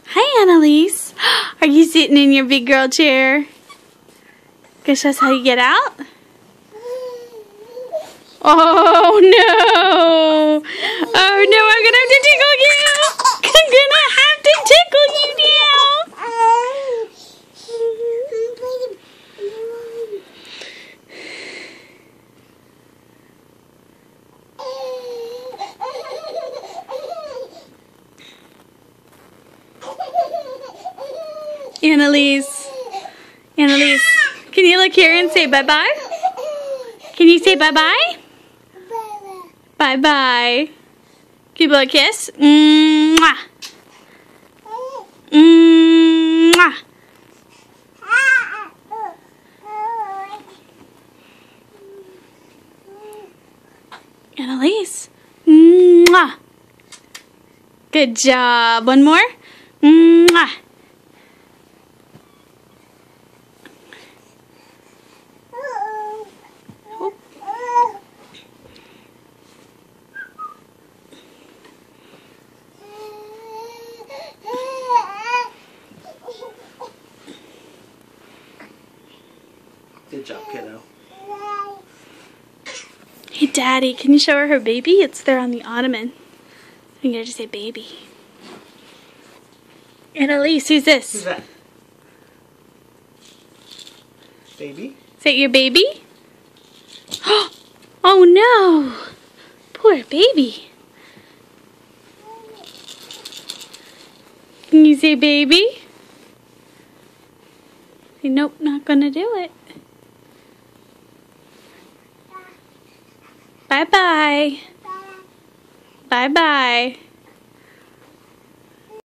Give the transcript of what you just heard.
Hi, Annalise. Are you sitting in your big girl chair? Guess that's how you get out? Oh no! Oh no, I'm gonna have to tickle you! I'm gonna have to tickle you now! Annalise. Annalise, can you look here and say bye-bye? Can you say bye-bye? Bye-bye. Give you a kiss. Mwah. Mwah. Annalise. Mwah. Good job. One more. Mwah. Good job, kiddo. Hey, Daddy, can you show her baby? It's there on the ottoman. I'm going to say baby. Annalise, who's this? Who's that? Baby? Is that your baby? Oh no! Poor baby. Can you say baby? Say, nope, not gonna do it. Bye-bye. Bye-bye.